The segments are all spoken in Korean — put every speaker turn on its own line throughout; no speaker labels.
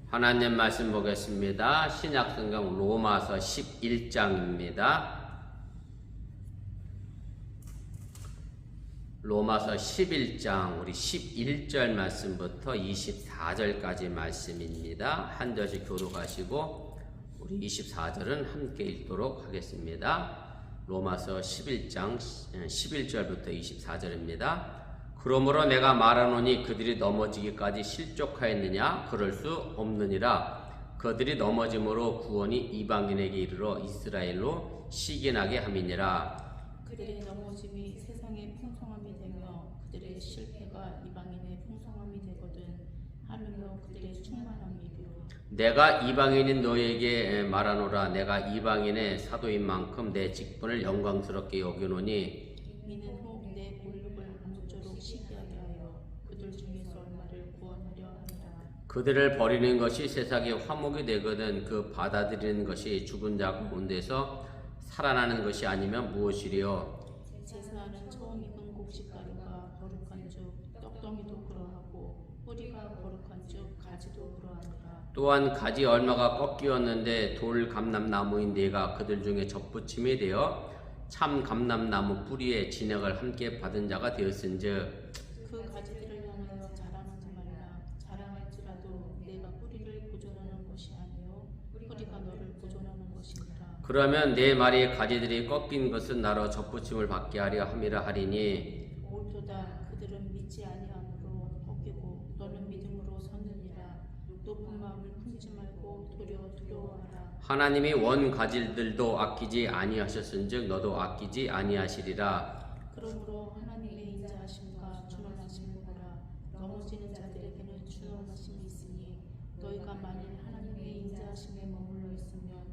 하나님 말씀 보겠습니다. 신약성경 로마서 11장입니다. 로마서 11장 우리 11절 말씀부터 24절까지 말씀입니다. 한 절씩 교독하시고 우리 24절은 함께 읽도록 하겠습니다. 로마서 11장 11절부터 24절입니다. 그러므로 내가 말하노니 그들이 넘어지기까지 실족하였느냐? 그럴 수 없느니라. 그들이 넘어짐으로 구원이 이방인에게 이르러 이스라엘로 시기나게 함이니라.
그들의 넘어짐이 세상의 풍성함이 되며 그들의 실패가 이방인의 풍성함이 되거든 하물며 그들의 충만함이요.
내가 이방인인 너에게 말하노라. 내가 이방인의 사도인 만큼 내 직분을 영광스럽게 여기노니
미는 후 내 볼록을 아무쪼록 시기하게 하여 그들 중에서 얼마를 구원하려 하리라.
그들을 버리는 것이 세상의 화목이 되거든 그 받아들이는 것이 죽은 자 가운데서 살아나는 것이 아니면 무엇이리요?
제사하는 처음 익은 곡식가루가 거룩한 즉 떡덩이도 그러하고 뿌리가 거룩한 즉 가지도 그러하니라.
또한 가지 얼마가 꺾이었는데 돌 감람나무인 네가 그들 중에 접붙임이 되어 참 감람나무 뿌리에 진액을 함께 받은 자가 되었은즉
그 가지들을 향하여 자랑하지 말라. 자랑할지라도 내가 뿌리를 보존하는 것이 아니요 뿌리가 너를 보존하는 것이니라.
그러면 내 말이 가지들이 꺾인 것은 나로 접붙임을 받게 하려 함이라 하리니
옳도다. 그들은 믿지 아니함으로 꺾이고 너는 믿음으로 섰느니라. 높은 마음을 품지 말고 도리어 두려워하라.
하나님이 원 가지들도 아끼지 아니하셨은즉 너도 아끼지 아니하시리라.
그러므로 하나님의 인자하심과 준원하심을 보라. 넘어지는 자들에게는 준원하심이 있으니 너희가 만일 하나님의 인자하심에 머물러 있으면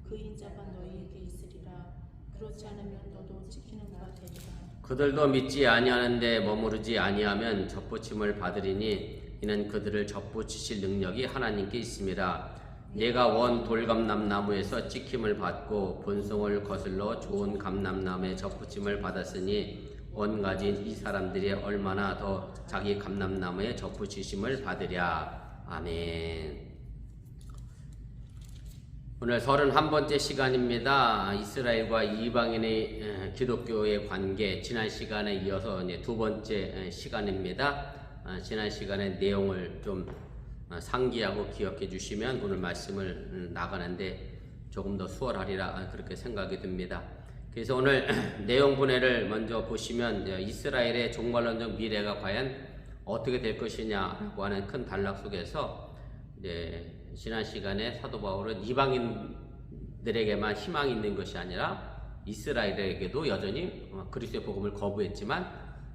그 인자가 너희에게 있으리라. 그렇지 않으면 너도 지키는 바 되리라.
그들도 믿지 아니하는데 머무르지 아니하면 접붙임을 받으리니 이는 그들을 접붙이실 능력이 하나님께 있음이라. 내가 원 돌감람나무에서 찍힘을 받고 본성을 거슬러 좋은 감람나무에 접붙임을 받았으니 원가진 이 사람들이 얼마나 더 자기 감람나무에 접붙이심을 받으랴. 아멘. 오늘 31번째 시간입니다. 이스라엘과 이방인의 기독교의 관계, 지난 시간에 이어서 이제 두 번째 시간입니다. 지난 시간의 내용을 좀 상기하고 기억해 주시면 오늘 말씀을 나가는데 조금 더 수월하리라 그렇게 생각이 듭니다. 그래서 오늘 내용 분해를 먼저 보시면 이스라엘의 종말론적 미래가 과연 어떻게 될 것이냐라고 하는 큰 단락 속에서 이제 지난 시간에 사도 바울은 이방인들에게만 희망이 있는 것이 아니라 이스라엘에게도 여전히 그리스도의 복음을 거부했지만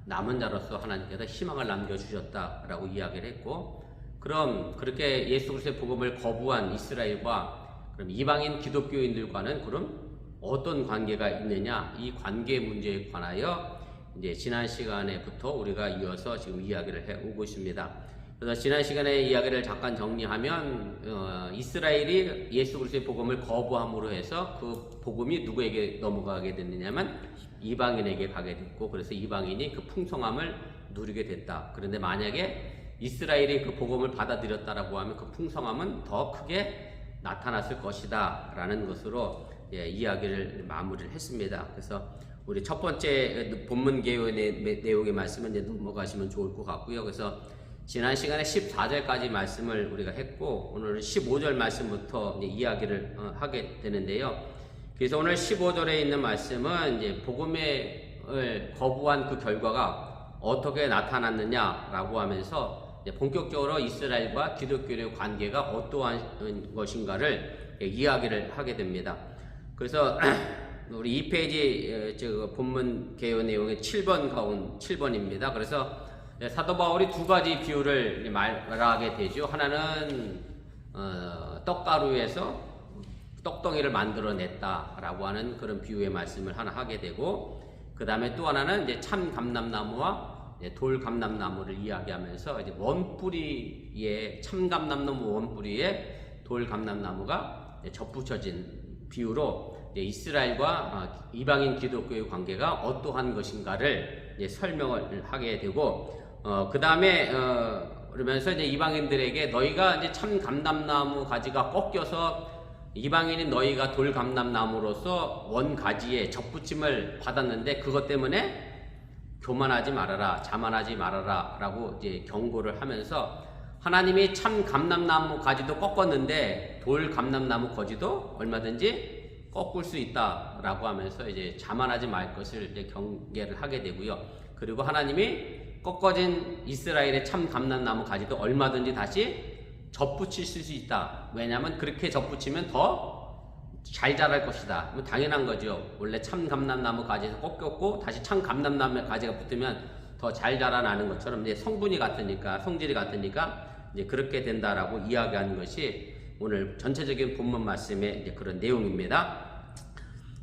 남은 자로서 하나님께서 희망을 남겨주셨다라고 이야기를 했고, 그럼 그렇게 예수 그리스도의 복음을 거부한 이스라엘과 그럼 이방인 기독교인들과는 그럼 어떤 관계가 있느냐, 이 관계 문제에 관하여 이제 지난 시간에부터 우리가 이어서 지금 이야기를 해 오고 있습니다. 그래서 지난 시간에 이야기를 잠깐 정리하면 이스라엘이 예수 그리스도의 복음을 거부함으로 해서 그 복음이 누구에게 넘어가게 됐느냐면 이방인에게 가게 됐고, 그래서 이방인이 그 풍성함을 누리게 됐다. 그런데 만약에 이스라엘이 그 복음을 받아들였다라고 하면 그 풍성함은 더 크게 나타났을 것이다 라는 것으로 이야기를 마무리를 했습니다. 그래서 우리 첫 번째 본문 개요의 내용의 말씀은 이제 넘어가시면 좋을 것 같고요. 그래서 지난 시간에 14절까지 말씀을 우리가 했고, 오늘은 15절 말씀부터 이제 이야기를 하게 되는데요. 그래서 오늘 15절에 있는 말씀은 이제 복음을 거부한 그 결과가 어떻게 나타났느냐라고 하면서 본격적으로 이스라엘과 기독교의 관계가 어떠한 것인가를 이야기를 하게 됩니다. 그래서 우리 2페이지 본문 개요 내용의 7번입니다. 그래서 사도 바울이 두 가지 비유를 말하게 되죠. 하나는 떡가루에서 떡덩이를 만들어냈다라고 하는 그런 비유의 말씀을 하나 하게 되고, 그 다음에 또 하나는 이제 참 감람나무와 돌 감람나무를 이야기하면서 이제 원뿌리에 참 감람나무 원뿌리에 돌 감람나무가 접붙여진 비유로 이스라엘과 이방인 기독교의 관계가 어떠한 것인가를 설명을 하게 되고, 그 다음에 그러면서 이제 이방인들에게 너희가 이제 참 감람나무 가지가 꺾여서 이방인인 너희가 돌 감람나무로서 원 가지에 접붙임을 받았는데 그것 때문에 교만하지 말아라, 자만하지 말아라 라고 이제 경고를 하면서 하나님이 참 감람나무 가지도 꺾었는데 돌 감람나무 거지도 얼마든지 꺾을 수 있다라고 하면서 이제 자만하지 말 것을 이제 경계를 하게 되고요. 그리고 하나님이 꺾어진 이스라엘의 참 감람나무 가지도 얼마든지 다시 접붙일 수 있다. 왜냐하면 그렇게 접붙이면 더 잘 자랄 것이다. 뭐 당연한 거죠. 원래 참 감람나무 가지에서 꺾였고 다시 참 감람나무 가지가 붙으면 더 잘 자라나는 것처럼 이제 성분이 같으니까, 성질이 같으니까 이제 그렇게 된다라고 이야기하는 것이 오늘 전체적인 본문 말씀의 이제 그런 내용입니다.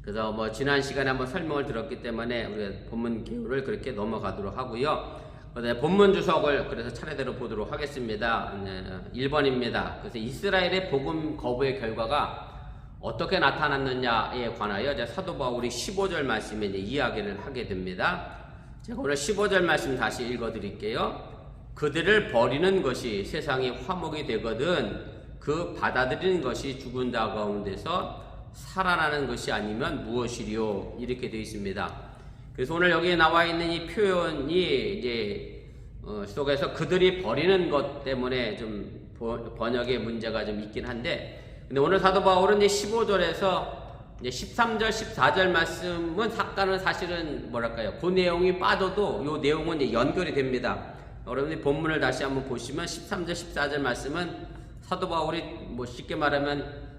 그래서 뭐 지난 시간에 한번 설명을 들었기 때문에 우리가 본문 기호를 그렇게 넘어가도록 하고요. 본문 주석을 그래서 차례대로 보도록 하겠습니다. 1번입니다. 그래서 이스라엘의 복음 거부의 결과가 어떻게 나타났느냐에 관하여 이제 사도 바울이 15절 말씀에 이제 이야기를 하게 됩니다. 제가 오늘 15절 말씀 다시 읽어 드릴게요. 그들을 버리는 것이 세상이 화목이 되거든 그 받아들이는 것이 죽은 자 가운데서 살아나는 것이 아니면 무엇이리요? 이렇게 되어 있습니다. 그래서 오늘 여기에 나와 있는 이 표현이 이제 속에서 그들이 버리는 것 때문에 좀 번역에 문제가 좀 있긴 한데, 근데 오늘 사도 바울은 이제 15절에서 이제 13절, 14절 말씀은 사실은 뭐랄까요? 그 내용이 빠져도 이 내용은 이제 연결이 됩니다. 여러분이 본문을 다시 한번 보시면 13절, 14절 말씀은 사도 바울이 뭐 쉽게 말하면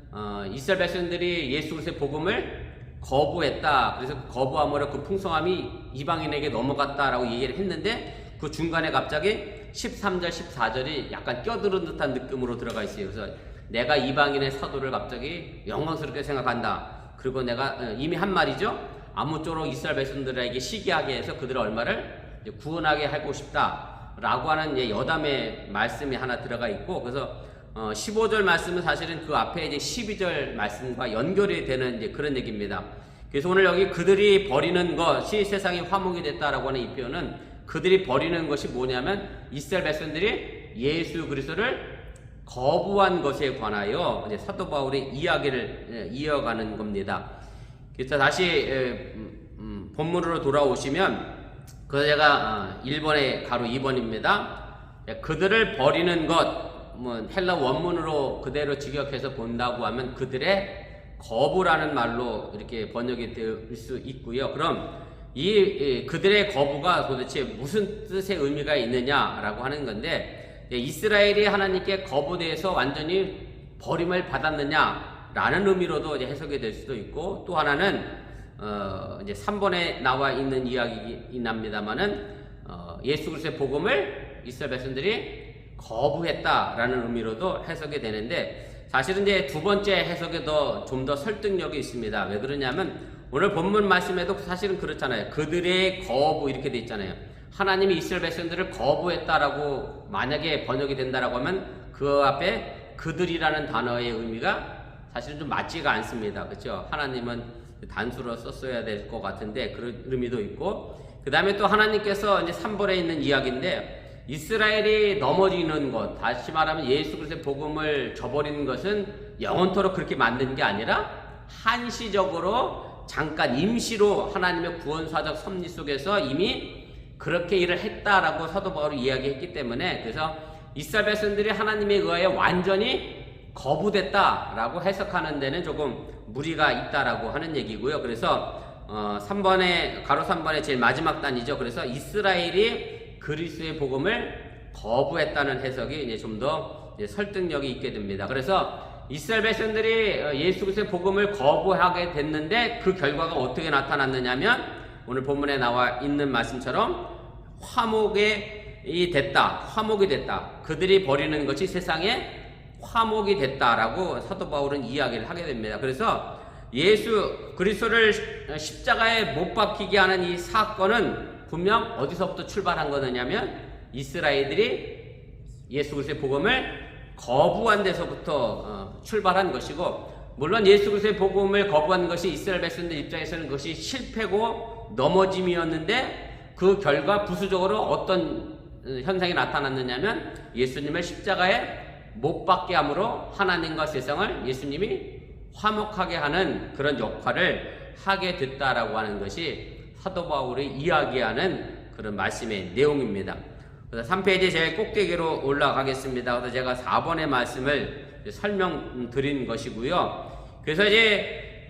이스라엘 백성들이 예수 그리스도의 복음을 거부했다. 그래서 거부함으로 그 풍성함이 이방인에게 넘어갔다라고 얘기를 했는데 그 중간에 갑자기 13절, 14절이 약간 껴들은 듯한 느낌으로 들어가 있어요. 그래서 내가 이방인의 사도를 갑자기 영광스럽게 생각한다. 그리고 내가 이미 한 말이죠. 아무쪼록 이스라엘 백성들에게 시기하게 해서 그들을 얼마를 구원하게 하고 싶다. 라고 하는 여담의 말씀이 하나 들어가 있고, 그래서 15절 말씀은 사실은 그 앞에 이제 12절 말씀과 연결이 되는 이제 그런 얘기입니다. 그래서 오늘 여기 그들이 버리는 것이 세상이 화목이 됐다라고 하는 이 표현은 그들이 버리는 것이 뭐냐면 이스라엘 백성들이 예수 그리스도를 거부한 것에 관하여 이제 사도 바울의 이야기를 이어가는 겁니다. 그래서 다시 본문으로 돌아오시면 그래서 제가 1번의 가로 2번입니다. 그들을 버리는 것, 뭐 헬라 원문으로 그대로 직역해서 본다고 하면 그들의 거부라는 말로 이렇게 번역이 될 수 있고요. 그럼 이 그들의 거부가 도대체 무슨 뜻의 의미가 있느냐라고 하는 건데, 이스라엘이 하나님께 거부돼서 완전히 버림을 받았느냐라는 의미로도 이제 해석이 될 수도 있고, 또 하나는 이제 3번에 나와 있는 이야기입니다만은 예수 그리스도의 복음을 이스라엘 백성들이 거부했다라는 의미로도 해석이 되는데, 사실은 이제 두 번째 해석에도 좀 더 설득력이 있습니다. 왜 그러냐면 오늘 본문 말씀에도 사실은 그렇잖아요. 그들의 거부 이렇게 돼 있잖아요. 하나님이 이스라엘 백성들을 거부했다라고 만약에 번역이 된다라고 하면 그 앞에 그들이라는 단어의 의미가 사실은 좀 맞지가 않습니다. 그렇죠? 하나님은 단수로 썼어야 될 것 같은데 그런 의미도 있고, 그 다음에 또 하나님께서 이제 3번에 있는 이야기인데, 이스라엘이 넘어지는 것, 다시 말하면 예수 그리스도의 복음을 저버리는 것은 영원토록 그렇게 만든 게 아니라 한시적으로 잠깐 임시로 하나님의 구원사적 섭리 속에서 이미 그렇게 일을 했다라고 사도 바울이 이야기했기 때문에, 그래서 이스라엘 백성들이 하나님에 의하여 완전히 거부됐다라고 해석하는 데는 조금 무리가 있다라고 하는 얘기고요. 그래서 3번에 가로 3번의 제일 마지막 단이죠. 그래서 이스라엘이 그리스도의 복음을 거부했다는 해석이 이제 좀 더 설득력이 있게 됩니다. 그래서 이스라엘 백성들이 예수 그리스도의 복음을 거부하게 됐는데 그 결과가 어떻게 나타났느냐면 오늘 본문에 나와 있는 말씀처럼 화목이 됐다. 그들이 버리는 것이 세상에 화목이 됐다라고 사도 바울은 이야기를 하게 됩니다. 그래서 예수 그리스도를 십자가에 못 박히게 하는 이 사건은 분명 어디서부터 출발한 거냐면 이스라엘들이 예수 그리스도의 복음을 거부한 데서부터 출발한 것이고, 물론 예수 그리스도의 복음을 거부한 것이 이스라엘 백성들 입장에서는 그것이 실패고 넘어짐이었는데 그 결과 부수적으로 어떤 현상이 나타났느냐면 예수님을 십자가에 못 박게 함으로 하나님과 세상을 예수님이 화목하게 하는 그런 역할을 하게 됐다라고 하는 것이 사도 바울이 이야기하는 그런 말씀의 내용입니다. 그래서 3페이지 제일 꼭대기로 올라가겠습니다. 그래서 제가 4번의 말씀을 설명드린 것이고요. 그래서 이제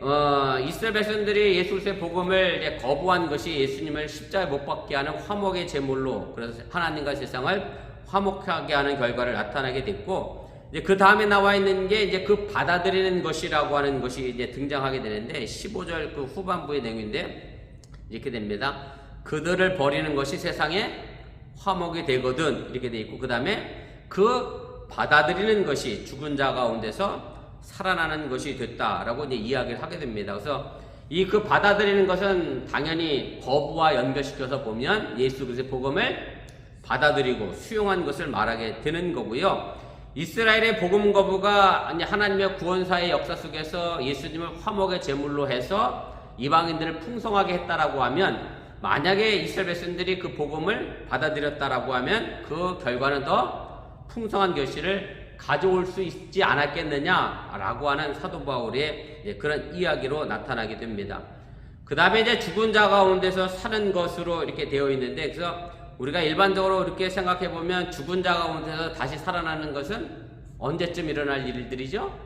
이스라엘 백성들이 예수 그리스도의 복음을 이제 거부한 것이 예수님을 십자가에 못 박게 하는 화목의 제물로, 그래서 하나님과 세상을 화목하게 하는 결과를 나타나게 됐고, 이제 그 다음에 나와 있는 게 이제 그 받아들이는 것이라고 하는 것이 이제 등장하게 되는데 15절 그 후반부의 내용인데 이렇게 됩니다. 그들을 버리는 것이 세상에 화목이 되거든, 이렇게 돼 있고, 그 다음에 그 받아들이는 것이 죽은 자 가운데서 살아나는 것이 됐다라고 이제 이야기를 하게 됩니다. 그래서 이 그 받아들이는 것은 당연히 거부와 연결시켜서 보면 예수 그리스도의 복음을 받아들이고 수용한 것을 말하게 되는 거고요. 이스라엘의 복음 거부가 하나님의 구원사의 역사 속에서 예수님을 화목의 제물로 해서 이방인들을 풍성하게 했다라고 하면, 만약에 이스라엘 백성들이 그 복음을 받아들였다라고 하면 그 결과는 더 풍성한 결실을 가져올 수 있지 않았겠느냐라고 하는 사도 바울의 그런 이야기로 나타나게 됩니다. 그 다음에 이제 죽은 자 가운데서 사는 것으로 이렇게 되어 있는데, 그래서 우리가 일반적으로 이렇게 생각해 보면 죽은 자 가운데서 다시 살아나는 것은 언제쯤 일어날 일들이죠?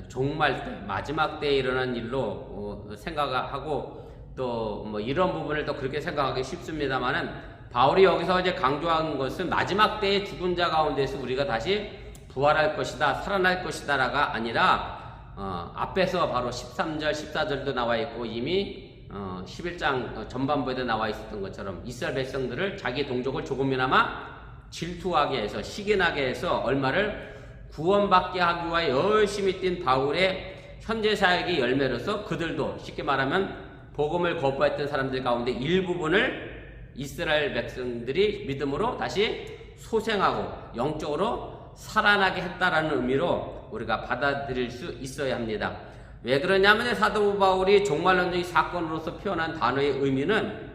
종말 때, 마지막 때에 일어난 일로 생각하고, 또 뭐 이런 부분을 또 그렇게 생각하기 쉽습니다만은, 바울이 여기서 이제 강조한 것은 마지막 때의 죽은 자 가운데서 우리가 다시 부활할 것이다, 살아날 것이다가 아니라 앞에서 바로 13절, 14절도 나와 있고 이미 11장 전반부에도 나와 있었던 것처럼 이스라엘 백성들을 자기 동족을 조금이나마 질투하게 해서 시기나게 해서 얼마를 구원받게 하기 위해 열심히 뛴 바울의 현재 사역의 열매로서 그들도 쉽게 말하면 복음을 거부했던 사람들 가운데 일부분을 이스라엘 백성들이 믿음으로 다시 소생하고 영적으로 살아나게 했다라는 의미로 우리가 받아들일 수 있어야 합니다. 왜 그러냐면 사도 바울이 종말론적인 사건으로서 표현한 단어의 의미는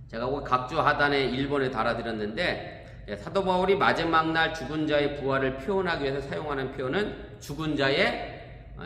제가 각주 하단에 1번에 달아드렸는데, 사도 바울이 마지막 날 죽은 자의 부활을 표현하기 위해서 사용하는 표현은 죽은 자의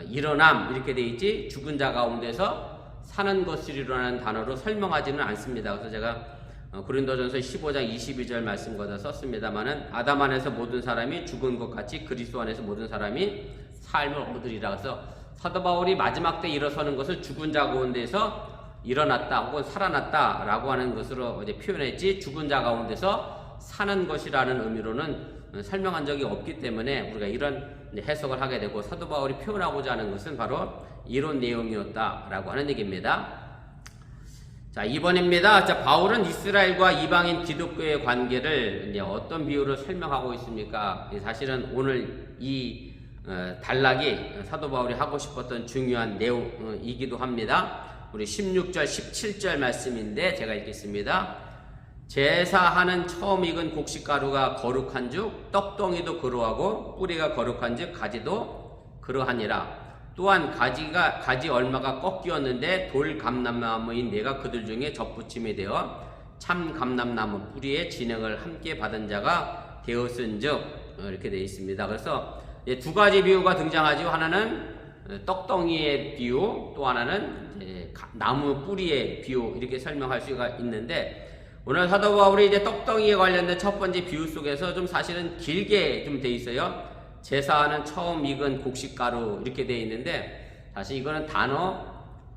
일어남 이렇게 돼 있지, 죽은 자 가운데서 사는 것이라는 단어로 설명하지는 않습니다. 그래서 제가 고린도전서 15장 22절 말씀과다 썼습니다만은, 아담 안에서 모든 사람이 죽은 것 같이 그리스도 안에서 모든 사람이 삶을 얻으리라. 그래서 사도 바울이 마지막 때 일어서는 것을 죽은 자 가운데서 일어났다 혹은 살아났다 라고 하는 것으로 이제 표현했지, 죽은 자 가운데서 사는 것이라는 의미로는 설명한 적이 없기 때문에 우리가 이런 해석을 하게 되고, 사도 바울이 표현하고자 하는 것은 바로 이런 내용이었다라고 하는 얘기입니다. 자, 2번입니다. 자, 바울은 이스라엘과 이방인 기독교의 관계를 이제 어떤 비유로 설명하고 있습니까? 사실은 오늘 이 단락이 사도 바울이 하고 싶었던 중요한 내용이기도 합니다. 우리 16절, 17절 말씀인데 제가 읽겠습니다. 제사하는 처음 익은 곡식가루가 거룩한즉 떡덩이도 그러하고 뿌리가 거룩한즉 가지도 그러하니라. 또한 가지 얼마가 꺾이었는데 돌 감람나무인 내가 그들 중에 접붙임이 되어 참 감람나무 뿌리의 진행을 함께 받은 자가 되었은즉, 이렇게 되어 있습니다. 그래서 두 가지 비유가 등장하죠. 하나는 떡덩이의 비유, 또 하나는 나무 뿌리의 비유, 이렇게 설명할 수가 있는데, 오늘 사도 바울이 이제 떡덩이에 관련된 첫 번째 비유 속에서 좀 사실은 길게 좀 돼 있어요. 제사하는 처음 익은 곡식가루 이렇게 되어 있는데, 사실 이거는 단어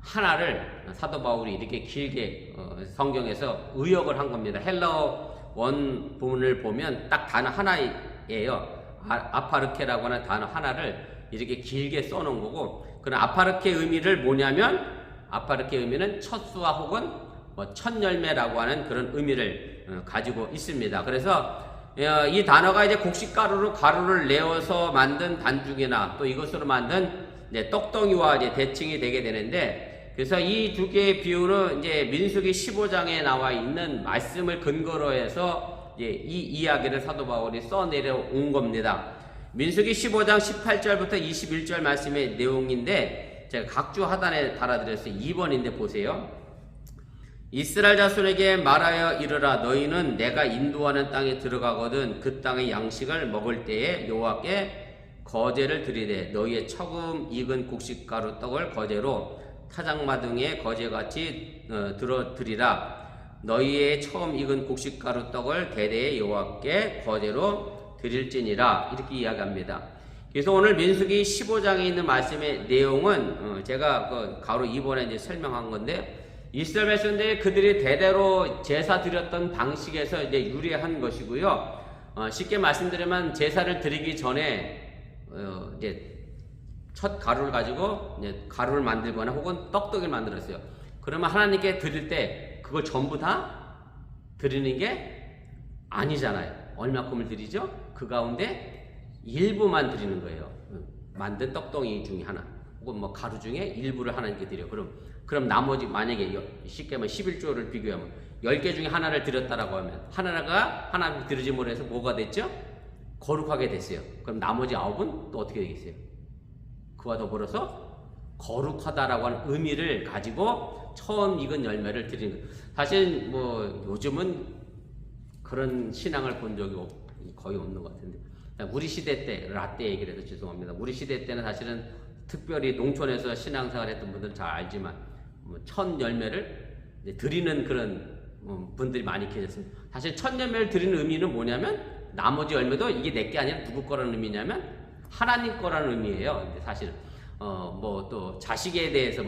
하나를 사도 바울이 이렇게 길게 성경에서 의역을 한 겁니다. 헬라어 원본을 보면 딱 단어 하나예요. 아파르케라고 하는 단어 하나를 이렇게 길게 써놓은 거고, 그런 아파르케 의미를 뭐냐면, 아파르케 의미는 첫 수와 혹은 첫 열매라고 하는 그런 의미를 가지고 있습니다. 그래서 이 단어가 이제 곡식가루로 가루를 내어서 만든 반죽이나 또 이것으로 만든 떡덩이와 이제 대칭이 되게 되는데, 그래서 이 두 개의 비유는 이제 민수기 15장에 나와 있는 말씀을 근거로 해서 이 이야기를 사도 바울이 써내려온 겁니다. 민수기 15장 18절부터 21절 말씀의 내용인데, 제가 각주 하단에 달아드렸어요. 2번인데 보세요. 이스라엘 자손에게 말하여 이르라. 너희는 내가 인도하는 땅에 들어가거든 그 땅의 양식을 먹을 때에 여호와께 거제를 드리되 너희의 처음 익은 곡식가루 떡을 거제로 타작마등에 거제같이 드리라. 너희의 처음 익은 곡식가루 떡을 대대에 여호와께 거제로 드릴지니라. 이렇게 이야기합니다. 그래서 오늘 민수기 15장에 있는 말씀의 내용은 제가 그 가로 2번에 이제 설명한 건데, 이스라엘 백성들이 그들이 대대로 제사 드렸던 방식에서 이제 유래한 것이고요. 쉽게 말씀드리면 제사를 드리기 전에 이제 첫 가루를 가지고 이제 가루를 만들거나 혹은 떡떡이를 만들었어요. 그러면 하나님께 드릴 때 그걸 전부 다 드리는 게 아니잖아요. 얼마큼을 드리죠? 그 가운데 일부만 드리는 거예요. 만든 떡덩이 중에 하나 혹은 뭐 가루 중에 일부를 하나님께 드려요. 그럼 나머지 만약에 쉽게 말하면 11조를 비교하면 10개 중에 하나를 드렸다라고 하면 하나가 하나님 드리지 못해서 뭐가 됐죠? 거룩하게 됐어요. 그럼 나머지 9은 또 어떻게 되겠어요? 그와 더불어서 거룩하다라고 하는 의미를 가지고 처음 익은 열매를 드리는 거예요. 사실 뭐 요즘은 그런 신앙을 본 적이 거의 없는 것 같은데, 우리 시대 때, 라떼 얘기를 해서 죄송합니다. 우리 시대 때는 사실은 특별히 농촌에서 신앙생활 했던 분들은 잘 알지만 첫 열매를 드리는 그런 분들이 많이 계셨습니다. 사실 첫 열매를 드리는 의미는 뭐냐면 나머지 열매도 이게 내게 아니라 누구 거라는 의미냐면 하나님 거라는 의미예요. 근데 사실 뭐 또 자식에 대해서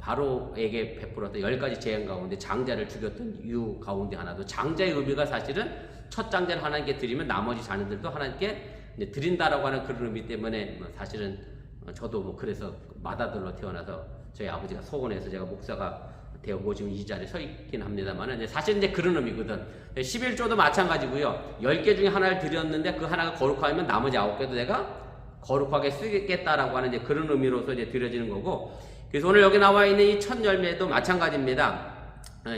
바로에게 베풀었던 10가지 재앙 가운데 장자를 죽였던 이유 가운데 하나도 장자의 의미가 사실은 첫 장자를 하나님께 드리면 나머지 자녀들도 하나님께 드린다라고 하는 그런 의미 때문에 사실은 저도 그래서 맏아들로 태어나서 저희 아버지가 서원해서 제가 목사가 되고 지금 이 자리에 서 있긴 합니다만 사실 이제 그런 의미거든. 11조도 마찬가지고요. 10개 중에 하나를 드렸는데 그 하나가 거룩하면 나머지 9개도 내가 거룩하게 쓰겠다라고 하는 이제 그런 의미로서 이제 드려지는 거고, 그래서 오늘 여기 나와 있는 이 첫 열매도 마찬가지입니다.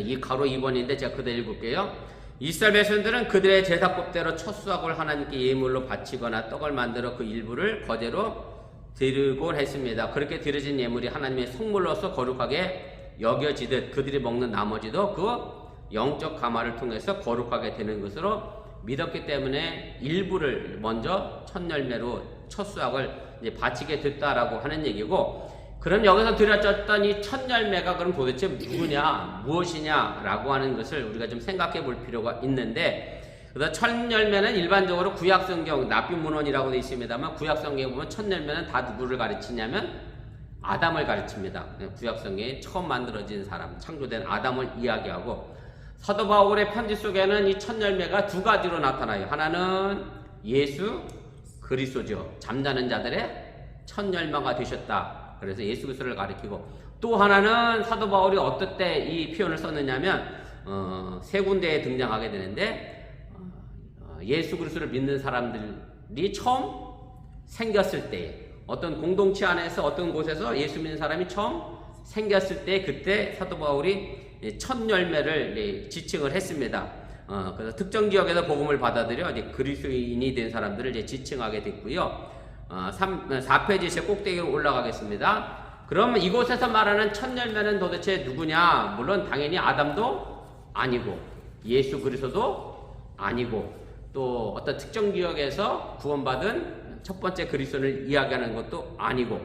이 가로 2번인데 제가 그대로 읽을게요. 이스라엘 백성들은 그들의 제사법대로 첫 수확을 하나님께 예물로 바치거나 떡을 만들어 그 일부를 거제로 드리곤 했습니다. 그렇게 드려진 예물이 하나님의 성물로서 거룩하게 여겨지듯 그들이 먹는 나머지도 그 영적 가마를 통해서 거룩하게 되는 것으로 믿었기 때문에 일부를 먼저 첫 열매로 첫 수확을 이제 바치게 됐다라고 하는 얘기고, 그럼 여기서 드려졌던 이 첫 열매가 그럼 도대체 누구냐, 무엇이냐라고 하는 것을 우리가 좀 생각해 볼 필요가 있는데, 그래서 첫 열매는 일반적으로 구약성경 납비문헌이라고 되어 있습니다만 구약성경에 보면 첫 열매는 다 누구를 가르치냐면 아담을 가르칩니다. 구약성경에 처음 만들어진 사람, 창조된 아담을 이야기하고, 사도 바울의 편지 속에는 이 첫 열매가 두 가지로 나타나요. 하나는 예수 그리스도죠. 잠자는 자들의 첫 열매가 되셨다. 그래서 예수 그리스도를 가리키고, 또 하나는 사도 바울이 어떨 때 이 표현을 썼느냐면 세 군데에 등장하게 되는데, 예수 그리스도를 믿는 사람들이 처음 생겼을 때, 어떤 공동체 안에서 어떤 곳에서 예수 믿는 사람이 처음 생겼을 때, 그때 사도 바울이 첫 열매를 지칭을 했습니다. 그래서 특정 지역에서 복음을 받아들여 이제 그리스도인이 된 사람들을 이제 지칭하게 됐고요. 4페이지에 꼭대기로 올라가겠습니다. 그럼 이곳에서 말하는 첫 열매는 도대체 누구냐? 물론 당연히 아담도 아니고 예수 그리스도도 아니고 또 어떤 특정 지역에서 구원받은 첫 번째 그리스도를 이야기하는 것도 아니고,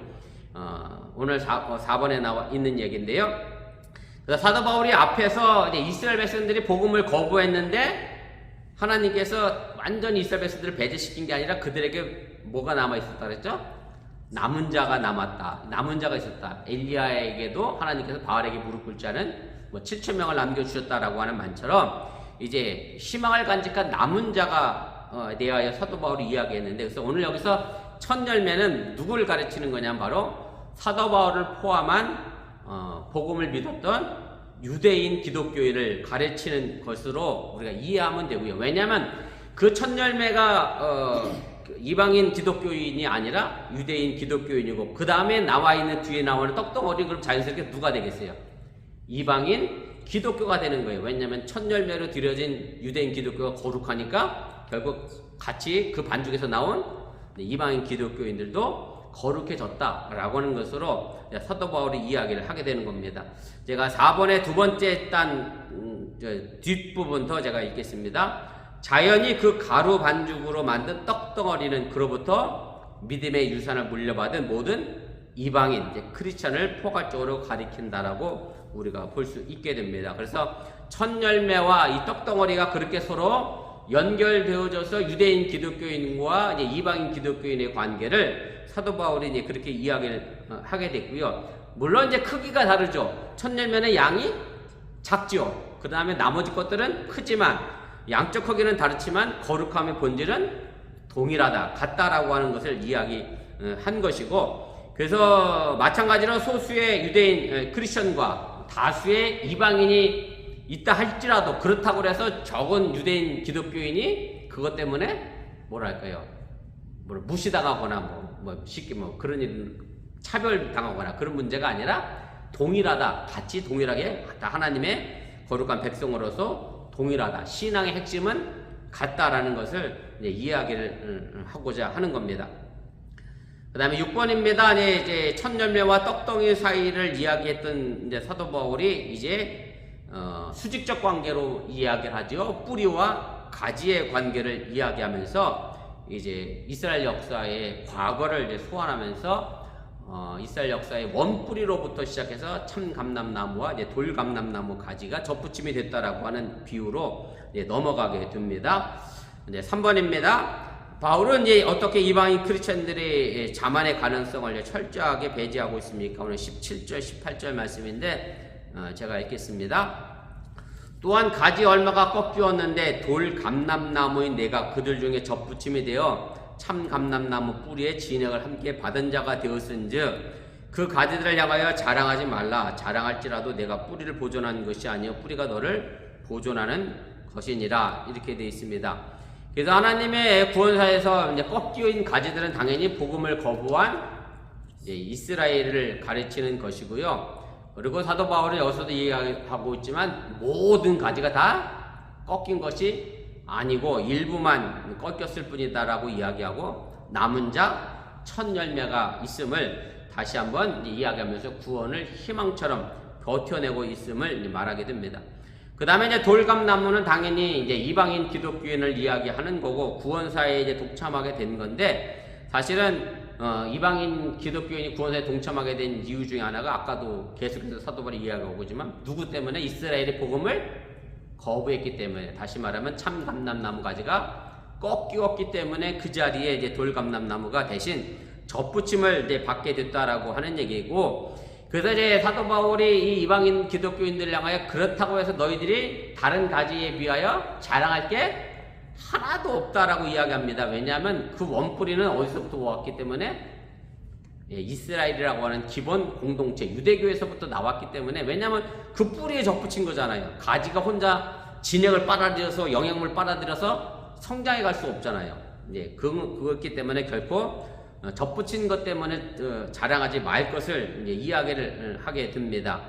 오늘 4번에 나와 있는 얘기인데요. 그래서 사도 바울이 앞에서 이제 이스라엘 백성들이 복음을 거부했는데 하나님께서 완전히 이스라엘 백성들을 배제시킨 게 아니라 그들에게 뭐가 남아 있었다 그랬죠? 남은 자가 남았다. 남은 자가 있었다. 엘리야에게도 하나님께서 바알에게 무릎 꿇지 않은 7,000명을 남겨주셨다라고 하는 말처럼 이제 희망을 간직한 남은 자가 대하여 사도 바울이 이야기했는데, 그래서 오늘 여기서 첫 열매는 누구를 가르치는 거냐면 바로 사도 바울을 포함한 복음을 믿었던 유대인 기독교인을 가르치는 것으로 우리가 이해하면 되고요. 왜냐하면 그 첫 열매가 이방인 기독교인이 아니라 유대인 기독교인이고, 그 다음에 나와 있는 뒤에 나오는 떡덩어리, 그럼 자연스럽게 누가 되겠어요? 이방인 기독교가 되는 거예요. 왜냐하면 첫 열매로 드려진 유대인 기독교가 거룩하니까 결국 같이 그 반죽에서 나온 이방인 기독교인들도 거룩해졌다라고 하는 것으로 사도 바울이 이야기를 하게 되는 겁니다. 제가 4번의 두 번째 뒷부분부터 제가 읽겠습니다. 자연히 그 가루 반죽으로 만든 떡덩어리는 그로부터 믿음의 유산을 물려받은 모든 이방인, 크리스천을 포괄적으로 가리킨다라고 우리가 볼 수 있게 됩니다. 그래서 첫 열매와 이 떡덩어리가 그렇게 서로 연결되어져서 유대인 기독교인과 이방인 기독교인의 관계를 사도 바울이 이제 그렇게 이야기를 하게 됐고요. 물론 이제 크기가 다르죠. 첫 열매는 양이 작죠. 그 다음에 나머지 것들은 크지만 양적 크기는 다르지만 거룩함의 본질은 동일하다, 같다라고 하는 것을 이야기한 것이고, 그래서 마찬가지로 소수의 유대인 크리스천과 다수의 이방인이 있다 할지라도 그렇다고 해서 적은 유대인 기독교인이 그것 때문에 뭐랄까요, 무시당하거나 쉽게 그런 일 차별당하거나 그런 문제가 아니라 동일하다, 같이 동일하게 다 하나님의 거룩한 백성으로서 동일하다, 신앙의 핵심은 같다라는 것을 이제 이야기를 하고자 하는 겁니다. 그 다음에 6번입니다. 이제 첫 열매와 떡덩이 사이를 이야기했던 이제 사도 바울이 이제 수직적 관계로 이야기를 하죠. 뿌리와 가지의 관계를 이야기하면서 이제 이스라엘 역사의 과거를 이제 소환하면서 이스라엘 역사의 원뿌리로부터 시작해서 참감람나무와 이제 돌감람나무 가지가 접붙임이 됐다라고 하는 비유로 이제 넘어가게 됩니다. 이제 3번입니다. 바울은 이제 어떻게 이방인 크리스천들의 자만의 가능성을 철저하게 배제하고 있습니까? 오늘 17절, 18절 말씀인데 제가 읽겠습니다. 또한 가지 얼마가 꺾이었는데 돌 감람나무인 내가 그들 중에 접붙임이 되어 참 감람나무 뿌리에 진액을 함께 받은 자가 되었은즉 그 가지들을 향하여 자랑하지 말라. 자랑할지라도 내가 뿌리를 보존하는 것이 아니요 뿌리가 너를 보존하는 것이니라. 이렇게 되어 있습니다. 그래서 하나님의 구원사에서 이제 꺾여있는 가지들은 당연히 복음을 거부한 이스라엘을 가르치는 것이고요. 그리고 사도 바울은 여기서도 이야기하고 있지만 모든 가지가 다 꺾인 것이 아니고 일부만 꺾였을 뿐이다라고 이야기하고 남은 자 첫 열매가 있음을 다시 한번 이야기하면서 구원을 희망처럼 버텨내고 있음을 말하게 됩니다. 그 다음에 이제 돌감나무는 당연히 이제 이방인 기독교인을 이야기하는 거고 구원사에 이제 동참하게 된 건데 사실은 이방인 기독교인이 구원사에 동참하게 된 이유 중에 하나가 아까도 계속해서 사도 바울이 이야기하고 있지만 누구 때문에? 이스라엘의 복음을 거부했기 때문에, 다시 말하면 참 감람나무 가지가 꺾였기 때문에 그 자리에 이제 돌감람나무가 대신 접붙임을 이제 받게 됐다라고 하는 얘기고, 그래서 이제 사도 바울이 이 이방인 기독교인들을 향하여 그렇다고 해서 너희들이 다른 가지에 비하여 자랑할 게 하나도 없다라고 이야기합니다. 왜냐하면 그 원뿌리는 어디서부터 왔기 때문에 이스라엘이라고 하는 기본 공동체 유대교에서부터 나왔기 때문에, 왜냐하면 그 뿌리에 접붙인 거잖아요. 가지가 혼자 진액을 빨아들여서 영양물 빨아들여서 성장해 갈 수 없잖아요. 그렇기 때문에 결코 접붙인 것 때문에 자랑하지 말 것을 이제 이야기를 하게 됩니다.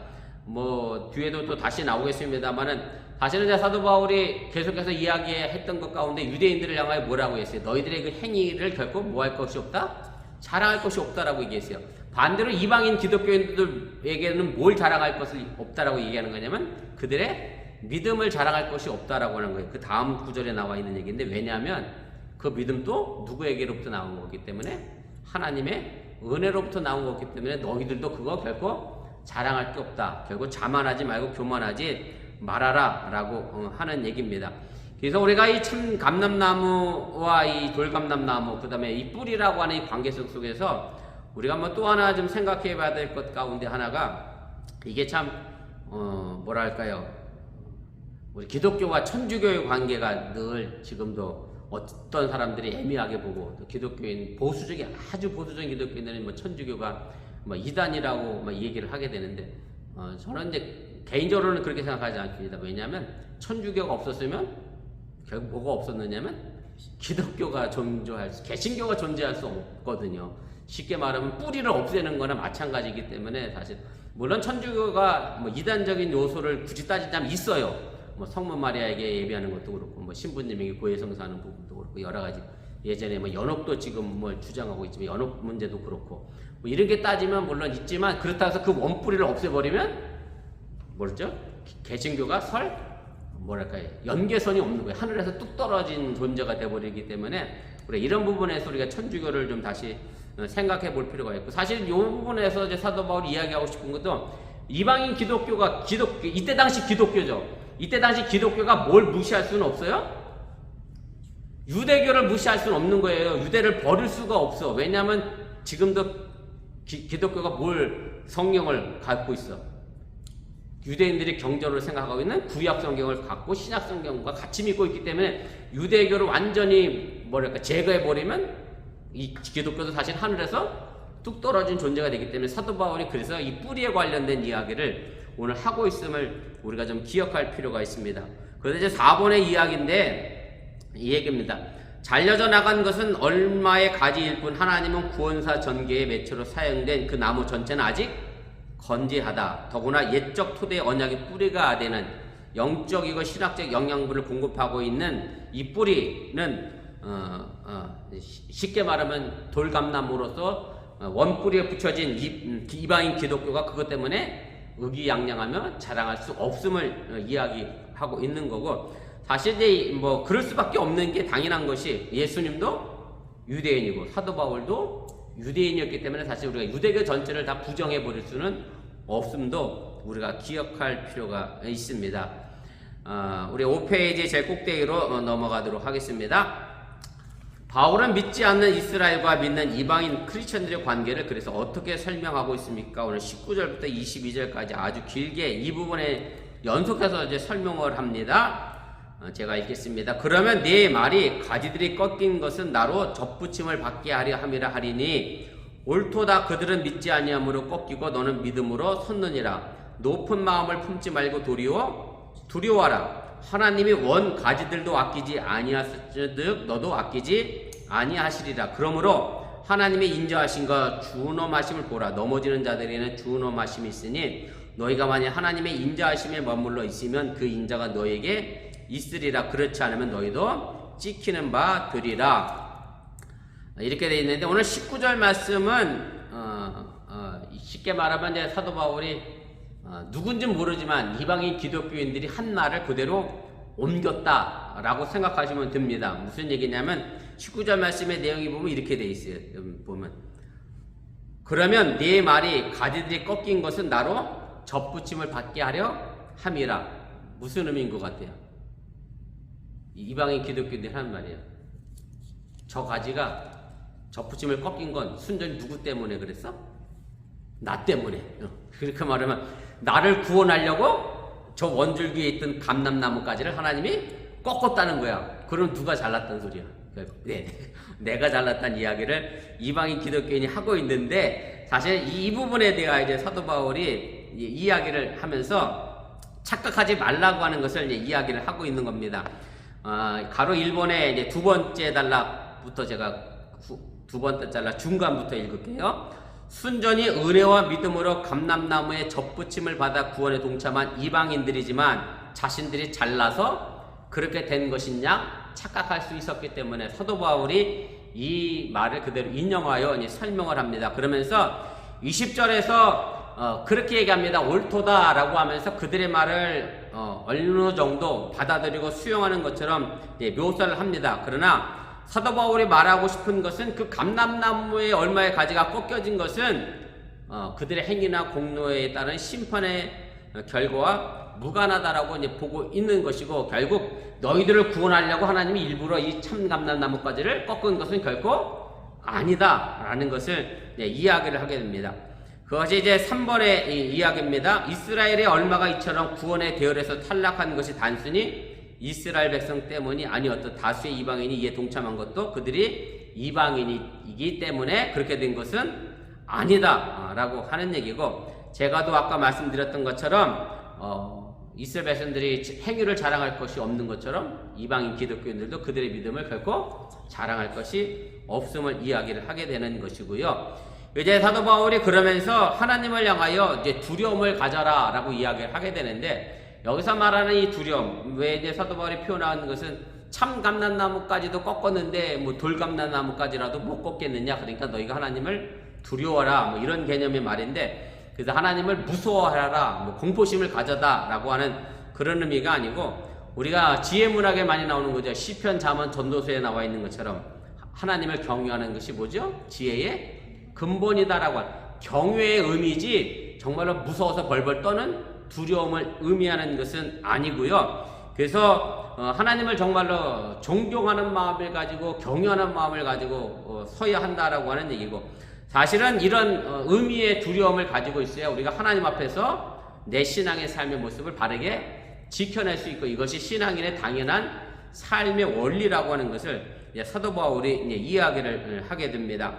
뒤에도 또 다시 나오겠습니다만은, 사실은 이제 사도 바울이 계속해서 이야기했던 것 가운데 유대인들을 향하여 뭐라고 했어요? 너희들의 그 행위를 결코 뭐 할 것이 없다? 자랑할 것이 없다라고 얘기했어요. 반대로 이방인 기독교인들에게는 뭘 자랑할 것이 없다라고 얘기하는 거냐면 그들의 믿음을 자랑할 것이 없다라고 하는 거예요. 그 다음 구절에 나와 있는 얘기인데, 왜냐하면 그 믿음도 누구에게로부터 나온 거기 때문에 하나님의 은혜로부터 나온 거기 때문에 너희들도 그거 결코 자랑할 게 없다. 결국 자만하지 말고 교만하지 말아라 라고 하는 얘기입니다. 그래서 우리가 이 참 감람나무와 이 돌감람나무, 그 다음에 이 뿌리라고 하는 이 관계성 속에서 우리가 또 하나 좀 생각해 봐야 될 것 가운데 하나가, 이게 참 뭐랄까요, 우리 기독교와 천주교의 관계가 늘 지금도 어떤 사람들이 애매하게 보고, 또 기독교인 아주 보수적인 기독교인들은 천주교가 이단이라고 얘기를 하게 되는데, 저는 이제 개인적으로는 그렇게 생각하지 않습니다. 왜냐하면 천주교가 없었으면 결국 뭐가 없었느냐면 기독교가 개신교가 존재할 수 없거든요. 쉽게 말하면 뿌리를 없애는 거나 마찬가지이기 때문에, 사실 물론 천주교가 이단적인 요소를 굳이 따지자면 있어요. 성모 마리아에게 예배하는 것도 그렇고, 신부님에게 고해성사하는 부분도 그렇고, 여러 가지 예전에 뭐 연옥도 지금 뭐 주장하고 있지만 연옥 문제도 그렇고 뭐 이런 게 따지면 물론 있지만 그렇다고 해서 그 원뿌리를 없애버리면 뭐랬죠? 개신교가 뭐랄까요? 연계선이 없는 거예요. 하늘에서 뚝 떨어진 존재가 돼버리기 때문에 우리 이런 부분에서 우리가 천주교를 좀 다시 생각해 볼 필요가 있고 사실 이 부분에서 이제 사도 바울이 이야기하고 싶은 것도 이방인 기독교가 이때 당시 기독교죠. 이때 당시 기독교가 뭘 무시할 수는 없어요? 유대교를 무시할 수는 없는 거예요. 유대를 버릴 수가 없어. 왜냐하면 지금도 기독교가 뭘 성경을 갖고 있어. 유대인들이 경전으로 생각하고 있는 구약 성경을 갖고 신약 성경과 같이 믿고 있기 때문에 유대교를 완전히 뭐랄까 제거해 버리면 이 기독교도 사실 하늘에서 뚝 떨어진 존재가 되기 때문에 사도 바울이 그래서 이 뿌리에 관련된 이야기를 오늘 하고 있음을 우리가 좀 기억할 필요가 있습니다. 그래서 이제 4번의 이야기인데 이 얘기입니다. 잘려져 나간 것은 얼마의 가지일 뿐 하나님은 구원사 전개의 매체로 사용된 그 나무 전체는 아직 건재하다. 더구나 옛적 토대의 언약의 뿌리가 되는 영적이고 신학적 영양분을 공급하고 있는 이 뿌리는 쉽게 말하면 돌감나무로서 원뿌리에 붙여진 이방인 기독교가 그것 때문에 의기양양하며 자랑할 수 없음을 이야기하고 있는 거고 사실 이제 뭐 그럴 수밖에 없는 게 당연한 것이 예수님도 유대인이고 사도 바울도 유대인이었기 때문에 사실 우리가 유대교 전체를 다 부정해 버릴 수는 없음도 우리가 기억할 필요가 있습니다. 우리 5페이지 제일 꼭대기로 넘어가도록 하겠습니다. 바울은 믿지 않는 이스라엘과 믿는 이방인 크리스천들의 관계를 그래서 어떻게 설명하고 있습니까? 오늘 19절부터 22절까지 아주 길게 이 부분에 연속해서 이제 설명을 합니다. 제가 읽겠습니다. 그러면 네 말이 가지들이 꺾인 것은 나로 접붙임을 받게 하려 함이라 하리니 옳도다. 그들은 믿지 아니함으로 꺾이고 너는 믿음으로 섰느니라. 높은 마음을 품지 말고 두려워하라. 하나님이 원 가지들도 아끼지 아니하시듯 너도 아끼지 아니하시리라. 그러므로 하나님의 인자하신 것 준엄하심을 보라. 넘어지는 자들에게는 준엄하심이 있으니 너희가 만약 하나님의 인자하심에 머물러 있으면 그 인자가 너에게 있으리라. 그렇지 않으면 너희도 찍히는 바 되리라. 이렇게 되어 있는데 오늘 19절 말씀은 쉽게 말하면 이제 사도 바울이 누군지 모르지만 이방인 기독교인들이 한 말을 그대로 옮겼다라고 생각하시면 됩니다. 무슨 얘기냐면 19절 말씀의 내용이 보면 이렇게 되어 있어요. 보면 그러면 네 말이 가지들이 꺾인 것은 나로 접붙임을 받게 하려 함이라. 무슨 의미인 것 같아요? 이방인 기독교인들이 하는 말이에요. 저 가지가 접붙임을 꺾인 건 순전히 누구 때문에 그랬어? 나 때문에. 그렇게 말하면 나를 구원하려고 저 원줄기에 있던 감람나무까지를 하나님이 꺾었다는 거야. 그럼 누가 잘났단 소리야? 내가 잘났다는 이야기를 이방인 기독교인이 하고 있는데 사실 이 부분에 대해 이제 사도 바울이 이야기를 하면서 착각하지 말라고 하는 것을 이제 이야기를 하고 있는 겁니다. 가로 1번의 이제 두 번째 단락부터 제가 두 번째 단락 중간부터 읽을게요. 순전히 은혜와 믿음으로 감람나무의 접붙임을 받아 구원에 동참한 이방인들이지만 자신들이 잘나서 그렇게 된 것이냐 착각할 수 있었기 때문에 사도 바울이 이 말을 그대로 인용하여 이제 설명을 합니다. 그러면서 20절에서 그렇게 얘기합니다. 옳도다 라고 하면서 그들의 말을 어느 정도 받아들이고 수용하는 것처럼 묘사를 합니다. 그러나 사도 바울이 말하고 싶은 것은 그 감람나무의 얼마의 가지가 꺾여진 것은 그들의 행위나 공로에 따른 심판의 결과와 무관하다라고 이제 보고 있는 것이고 결국 너희들을 구원하려고 하나님이 일부러 이 참 감람나무까지를 꺾은 것은 결코 아니다라는 것을 이야기를 하게 됩니다. 그것이 이제 3번의 이야기입니다. 이스라엘의 얼마가 이처럼 구원의 대열에서 탈락한 것이 단순히 이스라엘 백성 때문이 아니었던 다수의 이방인이 이에 동참한 것도 그들이 이방인이기 때문에 그렇게 된 것은 아니다 라고 하는 얘기고 제가도 아까 말씀드렸던 것처럼 이스라엘 백성들이 행위를 자랑할 것이 없는 것처럼 이방인 기독교인들도 그들의 믿음을 결코 자랑할 것이 없음을 이야기를 하게 되는 것이고요. 이제 사도 바울이 그러면서 하나님을 향하여 이제 두려움을 가져라 라고 이야기를 하게 되는데 여기서 말하는 이 두려움, 왜 이제 사도 바울이 표현하는 것은 참 감람나무까지도 꺾었는데 뭐 돌감람나무까지라도 못 꺾겠느냐. 그러니까 너희가 하나님을 두려워라, 뭐 이런 개념의 말인데, 그래서 하나님을 무서워하라, 뭐 공포심을 가져다라고 하는 그런 의미가 아니고, 우리가 지혜 문학에 많이 나오는 거죠. 시편, 잠언, 전도서에 나와 있는 것처럼 하나님을 경외하는 것이 뭐죠? 지혜의 근본이다라고 하는 경외의 의미지, 정말로 무서워서 벌벌 떠는 두려움을 의미하는 것은 아니고요. 그래서 하나님을 정말로 존경하는 마음을 가지고 경외하는 마음을 가지고 서야 한다라고 하는 얘기고, 사실은 이런 의미의 두려움을 가지고 있어야 우리가 하나님 앞에서 내 신앙의 삶의 모습을 바르게 지켜낼 수 있고, 이것이 신앙인의 당연한 삶의 원리라고 하는 것을 사도 바울이 이야기를 하게 됩니다.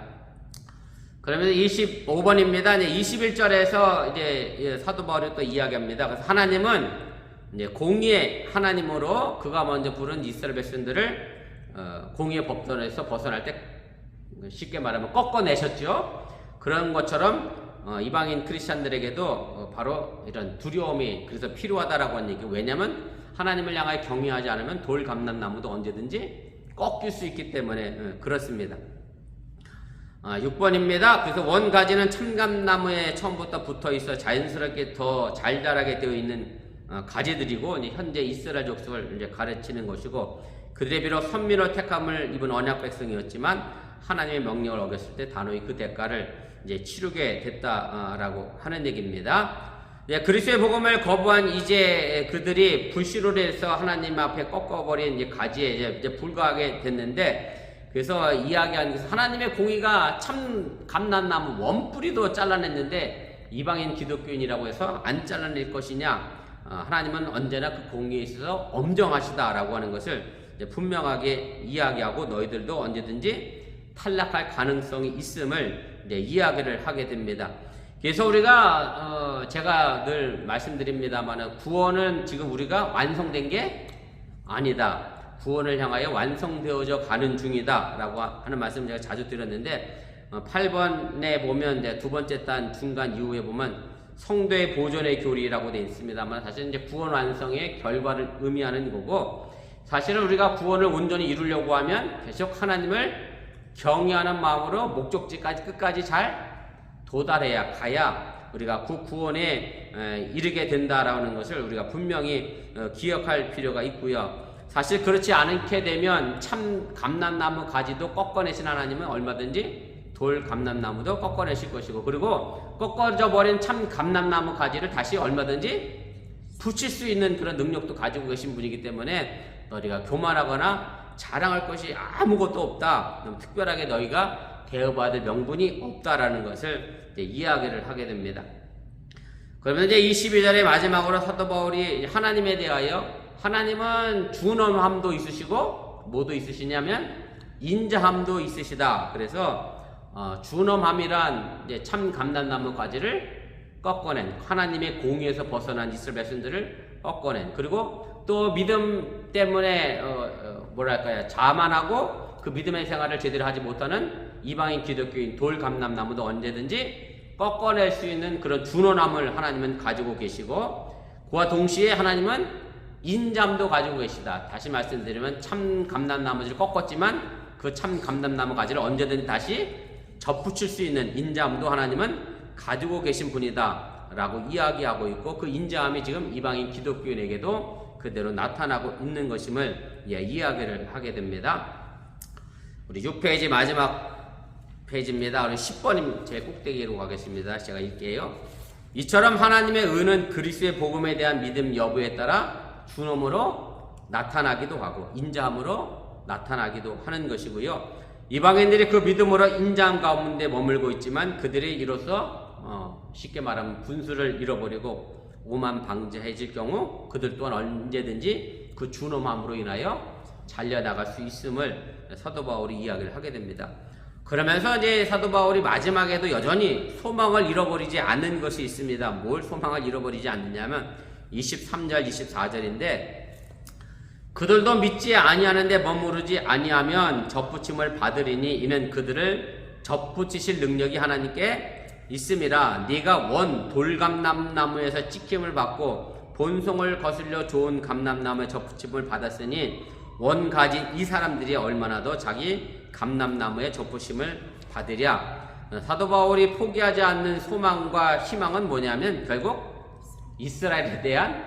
그러면 25번입니다. 21절에서 이제 사도 바울이 또 이야기합니다. 그래서 하나님은 이제 공의의 하나님으로 그가 먼저 부른 이스라엘 백성들을 공의의 법전에서 벗어날 때 쉽게 말하면 꺾어내셨죠. 그런 것처럼 이방인 크리스찬들에게도 바로 이런 두려움이 그래서 필요하다라고 하는 얘기. 왜냐하면 하나님을 향하여 경외하지 않으면 돌 감람나무도 언제든지 꺾일 수 있기 때문에 그렇습니다. 6번입니다. 그래서 원가지는 참감나무에 처음부터 붙어 있어 자연스럽게 더 잘 자라게 되어 있는 가지들이고, 이제 현재 이스라엘 족속을 이제 가르치는 것이고, 그들의 비록 선민을 택함을 입은 언약 백성이었지만 하나님의 명령을 어겼을 때 단호히 그 대가를 이제 치르게 됐다라고 하는 얘기입니다. 그리스도의 복음을 거부한 이제 그들이 불신으로 해서 하나님 앞에 꺾어버린 이제 가지에 이제 불과하게 됐는데, 그래서 이야기하는 것은 하나님의 공의가 참 감람나무 원뿌리도 잘라냈는데 이방인 기독교인이라고 해서 안 잘라낼 것이냐. 하나님은 언제나 그 공의에 있어서 엄정하시다라고 하는 것을 이제 분명하게 이야기하고, 너희들도 언제든지 탈락할 가능성이 있음을 이제 이야기를 하게 됩니다. 그래서 우리가 제가 늘 말씀드립니다만, 구원은 지금 우리가 완성된 게 아니다. 구원을 향하여 완성되어져 가는 중이다 라고 하는 말씀 제가 자주 드렸는데, 8번에 보면 두 번째 단 중간 이후에 보면 성도의 보존의 교리라고 되어 있습니다만, 사실 이제 구원 완성의 결과를 의미하는 거고, 사실은 우리가 구원을 온전히 이루려고 하면 계속 하나님을 경외하는 마음으로 목적지까지 끝까지 잘 도달해야 가야 우리가 그 구원에 이르게 된다라는 것을 우리가 분명히 기억할 필요가 있고요. 사실 그렇지 않게 되면 참 감람나무 가지도 꺾어내신 하나님은 얼마든지 돌 감람나무도 꺾어내실 것이고, 그리고 꺾어져 버린 참 감람나무 가지를 다시 얼마든지 붙일 수 있는 그런 능력도 가지고 계신 분이기 때문에 너희가 교만하거나 자랑할 것이 아무것도 없다, 특별하게 너희가 대우받을 명분이 없다라는 것을 이제 이야기를 하게 됩니다. 그러면 이제 22절의 마지막으로 사도 바울이 하나님에 대하여, 하나님은 준엄함도 있으시고 뭐도 있으시냐면 인자함도 있으시다. 그래서 준엄함이란 이제 참 감람나무 가지를 꺾어낸, 하나님의 공의에서 벗어난 이스라엘 백성들을 꺾어낸, 그리고 또 믿음 때문에 뭐랄까요, 자만하고 그 믿음의 생활을 제대로 하지 못하는 이방인 기독교인 돌 감람나무도 언제든지 꺾어낼 수 있는 그런 준엄함을 하나님은 가지고 계시고, 그와 동시에 하나님은 인자함도 가지고 계시다. 다시 말씀드리면 참 감람나무를 꺾었지만 그 참 감람나무 가지를 언제든지 다시 접붙일 수 있는 인자함도 하나님은 가지고 계신 분이다 라고 이야기하고 있고, 그 인자함이 지금 이방인 기독교인에게도 그대로 나타나고 있는 것임을 이야기를 하게 됩니다. 우리 6페이지 마지막 페이지입니다. 우리 10번임 제 꼭대기로 가겠습니다. 제가 읽게요. 이처럼 하나님의 의는 그리스도의 복음에 대한 믿음 여부에 따라 준엄으로 나타나기도 하고 인자함으로 나타나기도 하는 것이고요. 이방인들이 그 믿음으로 인자함 가운데 머물고 있지만 그들이 이로써 쉽게 말하면 분수를 잃어버리고 오만 방자해질 경우 그들 또한 언제든지 그 준엄함으로 인하여 잘려나갈 수 있음을 사도 바울이 이야기를 하게 됩니다. 그러면서 이제 사도 바울이 마지막에도 여전히 소망을 잃어버리지 않는 것이 있습니다. 뭘 소망을 잃어버리지 않느냐면 23절 24절인데, 그들도 믿지 아니하는데 머무르지 아니하면 접붙임을 받으리니 이는 그들을 접붙이실 능력이 하나님께 있음이라. 네가 원 돌감람나무에서 찍힘을 받고 본송을 거슬려 좋은 감람나무의 접붙임을 받았으니 가진 이 사람들이 얼마나 더 자기 감람나무의 접부심을 받으랴. 사도 바울이 포기하지 않는 소망과 희망은 뭐냐면 결국 이스라엘에 대한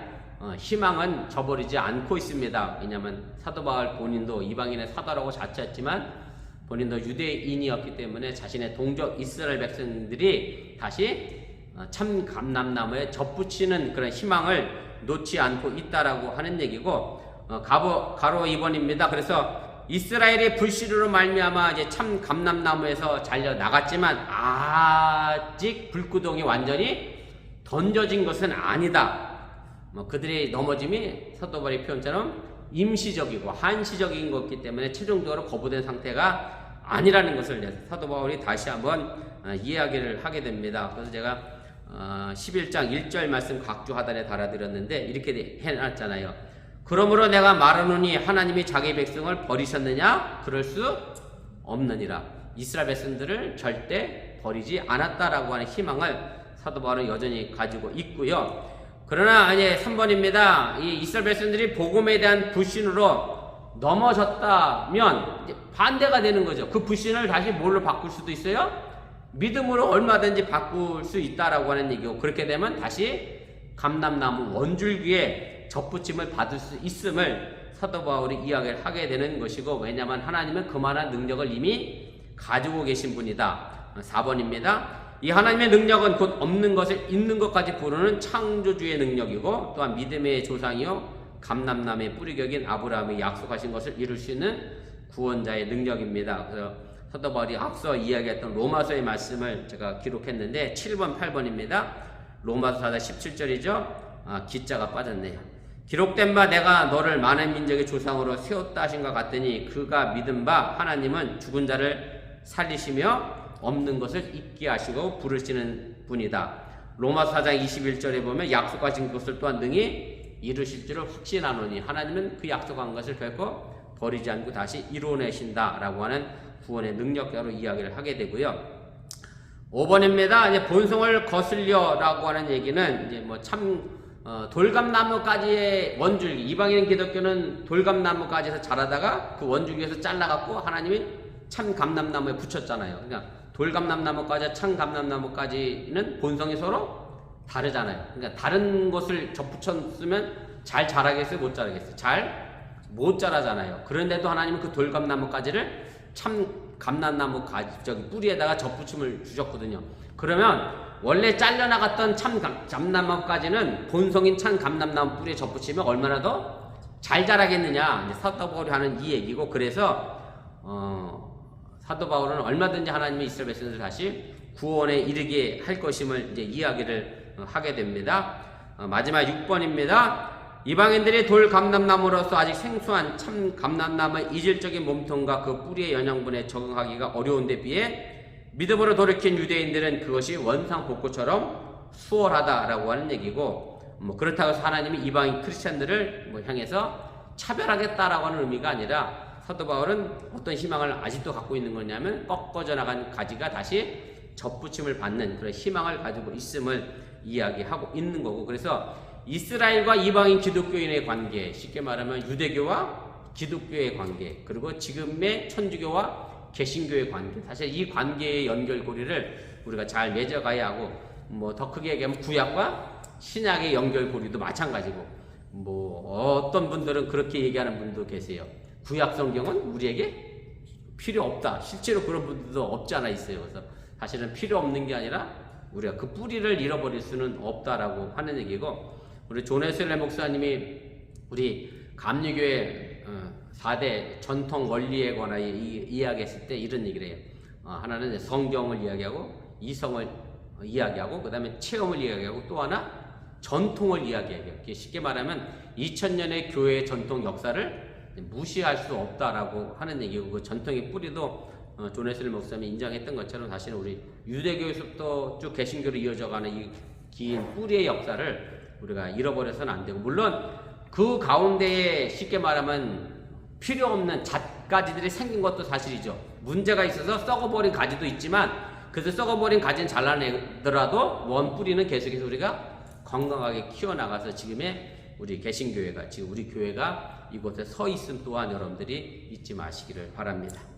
희망은 저버리지 않고 있습니다. 왜냐하면 사도 바울 본인도 이방인의 사도라고 자처했지만 본인도 유대인이었기 때문에 자신의 동족 이스라엘 백성들이 다시 참 감람나무에 접붙이는 그런 희망을 놓지 않고 있다라고 하는 얘기고, 가로 2번입니다. 그래서 이스라엘의 불씨로 말미암아 이제 참 감람나무에서 잘려 나갔지만 아직 불구덩이 완전히 던져진 것은 아니다. 그들의 넘어짐이 사도 바울의 표현처럼 임시적이고 한시적인 것이기 때문에 최종적으로 거부된 상태가 아니라는 것을 사도 바울이 다시 한번 이야기를 하게 됩니다. 그래서 제가 11장 1절 말씀 각주 하단에 달아드렸는데 이렇게 해놨잖아요. 그러므로 내가 말하노니 하나님이 자기 백성을 버리셨느냐? 그럴 수 없느니라. 이스라엘 백성들을 절대 버리지 않았다라고 하는 희망을 사도 바울은 여전히 가지고 있고요. 그러나 이제 3번입니다. 이 이스라엘 백성들이 복음에 대한 불신으로 넘어졌다면 이제 반대가 되는 거죠. 그 불신을 다시 뭘로 바꿀 수도 있어요? 믿음으로 얼마든지 바꿀 수 있다라고 하는 얘기고, 그렇게 되면 다시 감람나무 원줄기에 접붙임을 받을 수 있음을 사도 바울이 이야기를 하게 되는 것이고, 왜냐하면 하나님은 그만한 능력을 이미 가지고 계신 분이다. 4번입니다. 이 하나님의 능력은 곧 없는 것을 있는 것까지 부르는 창조주의 능력이고, 또한 믿음의 조상이요 감람나무의 뿌리격인 아브라함이 약속하신 것을 이룰 수 있는 구원자의 능력입니다. 그래서 사도 바울이 앞서 이야기했던 로마서의 말씀을 제가 기록했는데 7번, 8번입니다. 로마서 4장 17절이죠. 기자가 빠졌네요. 기록된 바 내가 너를 많은 민족의 조상으로 세웠다 하신 것 같더니 그가 믿은 바 하나님은 죽은 자를 살리시며 없는 것을 잊게 하시고 부르시는 분이다. 로마서 4장 21절에 보면 약속하신 것을 또한 능히 이루실 줄을 확신하노니 하나님은 그 약속한 것을 결코 버리지 않고 다시 이루어내신다 라고 하는 구원의 능력자로 이야기를 하게 되고요. 5번입니다. 이제 본성을 거슬려 라고 하는 얘기는 이제 돌감나무까지의 원줄기, 이방인 기독교는 돌감나무까지에서 자라다가 그 원줄기에서 잘라갖고 하나님이 참 감람나무에 붙였잖아요. 그러니까 돌감람나무까지 참 감람나무까지는 본성이 서로 다르잖아요. 그러니까 다른 것을 접붙였으면 잘 자라겠어요? 못 자라겠어요? 잘 못 자라잖아요. 그런데도 하나님은 그 돌감나무까지를 참 감람나무 뿌리에다가 접붙임을 주셨거든요. 그러면 원래 잘려나갔던 참 감람나무까지는 본성인 참 감람나무 뿌리에 접붙이면 얼마나 더 잘 자라겠느냐, 사도 바울이 하는 이 얘기고, 그래서 사도 바울은 얼마든지 하나님의 이스라엘 백성들을 다시 구원에 이르게 할 것임을 이제 이야기를 하게 됩니다. 마지막 6번입니다. 이방인들이 돌 감람나무로서 아직 생소한 참 감람나무의 이질적인 몸통과 그 뿌리의 영양분에 적응하기가 어려운데 비해 믿음으로 돌이킨 유대인들은 그것이 원상 복구처럼 수월하다라고 하는 얘기고, 그렇다고 해서 하나님이 이방인 크리스찬들을 향해서 차별하겠다라고 하는 의미가 아니라 사도 바울은 어떤 희망을 아직도 갖고 있는 거냐면 꺾어져 나간 가지가 다시 접붙임을 받는 그런 희망을 가지고 있음을 이야기하고 있는 거고, 그래서 이스라엘과 이방인 기독교인의 관계, 쉽게 말하면 유대교와 기독교의 관계, 그리고 지금의 천주교와 개신교의 관계, 사실 이 관계의 연결고리를 우리가 잘 맺어가야 하고, 더 크게 얘기하면 구약과 신약의 연결고리도 마찬가지고, 어떤 분들은 그렇게 얘기하는 분도 계세요. 구약 성경은 우리에게 필요 없다. 실제로 그런 분들도 없지 않아 있어요. 그래서 사실은 필요 없는 게 아니라 우리가 그 뿌리를 잃어버릴 수는 없다라고 하는 얘기고, 우리 존 웨슬리 목사님이 우리 감리교회 4대 전통 원리에 관하여 이야기했을 때 이런 얘기를 해요. 하나는 성경을 이야기하고, 이성을 이야기하고, 그 다음에 체험을 이야기하고, 또 하나 전통을 이야기해요. 쉽게 말하면 2000년의 교회의 전통 역사를 무시할 수 없다라고 하는 얘기고, 그 전통의 뿌리도 존 웨슬리 목사님이 인정했던 것처럼 사실은 우리 유대교에서부터 쭉 개신교로 이어져가는 이 긴 뿌리의 역사를 우리가 잃어버려서는 안 되고, 물론 그 가운데에 쉽게 말하면 필요 없는 잣가지들이 생긴 것도 사실이죠. 문제가 있어서 썩어버린 가지도 있지만, 그래서 썩어버린 가지는 잘라내더라도 원 뿌리는 계속해서 우리가 건강하게 키워나가서 지금의 우리 개신교회가, 지금 우리 교회가 이곳에 서 있음 또한 여러분들이 잊지 마시기를 바랍니다.